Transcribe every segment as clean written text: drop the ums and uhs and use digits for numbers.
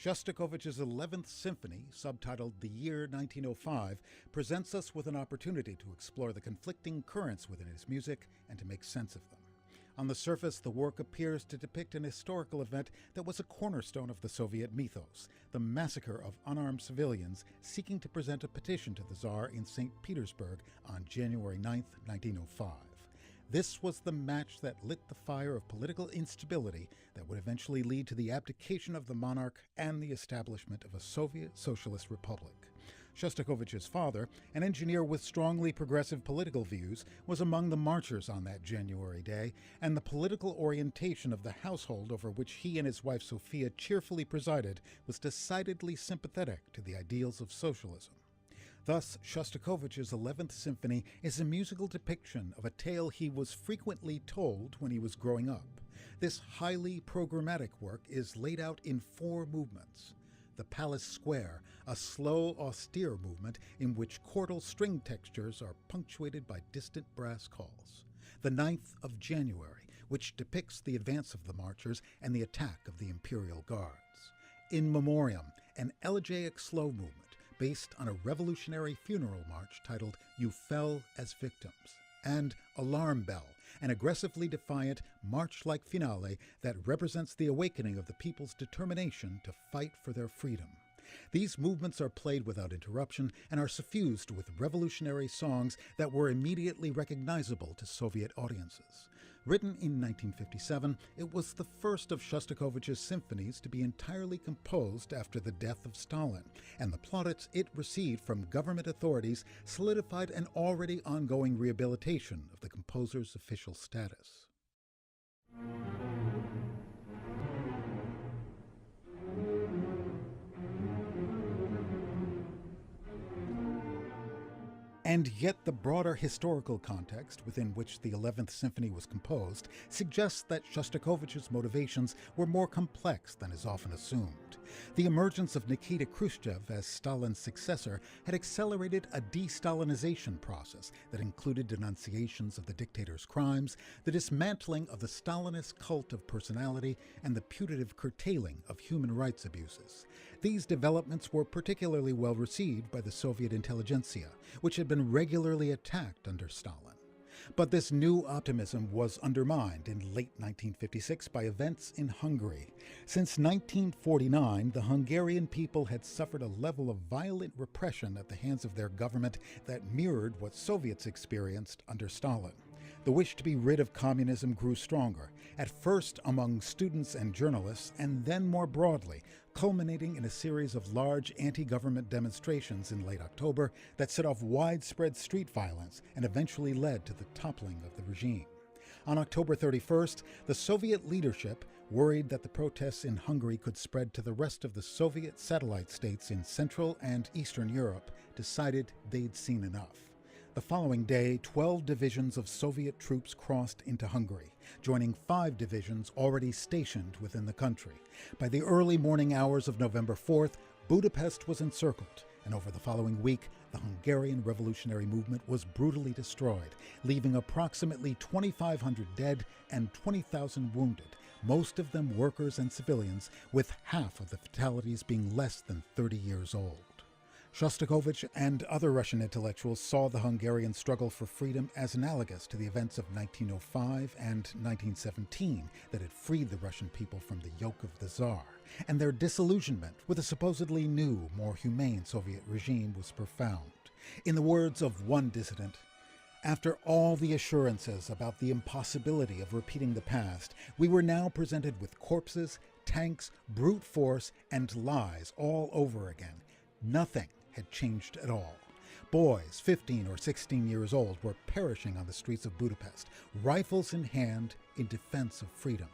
Shostakovich's 11th Symphony, subtitled The Year 1905, presents us with an opportunity to explore the conflicting currents within his music and to make sense of them. On the surface, the work appears to depict an historical event that was a cornerstone of the Soviet mythos, the massacre of unarmed civilians seeking to present a petition to the Tsar in St. Petersburg on January 9, 1905. This was the match that lit the fire of political instability that would eventually lead to the abdication of the monarch and the establishment of a Soviet Socialist Republic. Shostakovich's father, an engineer with strongly progressive political views, was among the marchers on that January day, and the political orientation of the household over which he and his wife Sophia cheerfully presided was decidedly sympathetic to the ideals of socialism. Thus, Shostakovich's 11th Symphony is a musical depiction of a tale he was frequently told when he was growing up. This highly programmatic work is laid out in 4 movements. The Palace Square, a slow, austere movement in which chordal string textures are punctuated by distant brass calls. The 9th of January, which depicts the advance of the marchers and the attack of the Imperial Guards. In Memoriam, an elegiac slow movement based on a revolutionary funeral march titled You Fell as Victims, and Alarm Bell, an aggressively defiant, march-like finale that represents the awakening of the people's determination to fight for their freedom. These movements are played without interruption and are suffused with revolutionary songs that were immediately recognizable to Soviet audiences. Written in 1957, it was the first of Shostakovich's symphonies to be entirely composed after the death of Stalin, and the plaudits it received from government authorities solidified an already ongoing rehabilitation of the composer's official status. And yet the broader historical context within which the 11th Symphony was composed suggests that Shostakovich's motivations were more complex than is often assumed. The emergence of Nikita Khrushchev as Stalin's successor had accelerated a de-Stalinization process that included denunciations of the dictator's crimes, the dismantling of the Stalinist cult of personality, and the putative curtailing of human rights abuses. These developments were particularly well received by the Soviet intelligentsia, which had been regularly attacked under Stalin. But this new optimism was undermined in late 1956 by events in Hungary. Since 1949, the Hungarian people had suffered a level of violent repression at the hands of their government that mirrored what Soviets experienced under Stalin. The wish to be rid of communism grew stronger, at first among students and journalists, and then more broadly, culminating in a series of large anti-government demonstrations in late October that set off widespread street violence and eventually led to the toppling of the regime. On October 31st, the Soviet leadership, worried that the protests in Hungary could spread to the rest of the Soviet satellite states in Central and Eastern Europe, decided they'd seen enough. The following day, 12 divisions of Soviet troops crossed into Hungary, joining 5 divisions already stationed within the country. By the early morning hours of November 4th, Budapest was encircled, and over the following week, the Hungarian revolutionary movement was brutally destroyed, leaving approximately 2,500 dead and 20,000 wounded, most of them workers and civilians, with half of the fatalities being less than 30 years old. Shostakovich and other Russian intellectuals saw the Hungarian struggle for freedom as analogous to the events of 1905 and 1917 that had freed the Russian people from the yoke of the Tsar, and their disillusionment with a supposedly new, more humane Soviet regime was profound. In the words of one dissident, "After all the assurances about the impossibility of repeating the past, we were now presented with corpses, tanks, brute force, and lies all over again. Nothing had changed at all. Boys 15 or 16 years old were perishing on the streets of Budapest, rifles in hand, in defense of freedom.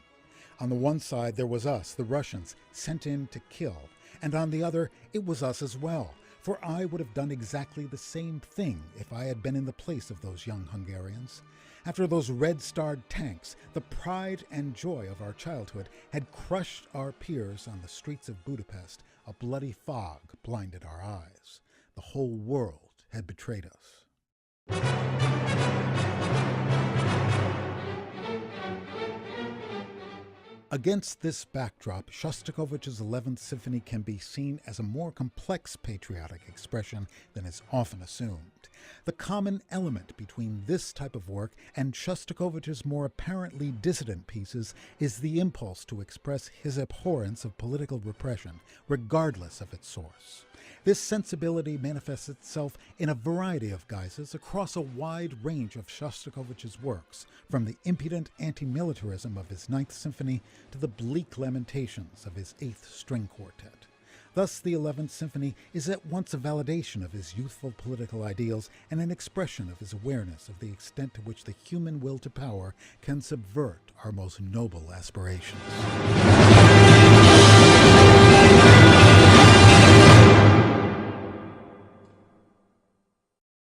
On the one side there was us, the Russians, sent in to kill, and on the other it was us as well, for I would have done exactly the same thing if I had been in the place of those young Hungarians. After those red-starred tanks, the pride and joy of our childhood had crushed our peers on the streets of Budapest. A bloody fog blinded our eyes. The whole world had betrayed us." Against this backdrop, Shostakovich's 11th Symphony can be seen as a more complex patriotic expression than is often assumed. The common element between this type of work and Shostakovich's more apparently dissident pieces is the impulse to express his abhorrence of political repression, regardless of its source. This sensibility manifests itself in a variety of guises across a wide range of Shostakovich's works, from the impudent anti-militarism of his Ninth Symphony to the bleak lamentations of his Eighth String Quartet. Thus, the 11th Symphony is at once a validation of his youthful political ideals and an expression of his awareness of the extent to which the human will to power can subvert our most noble aspirations.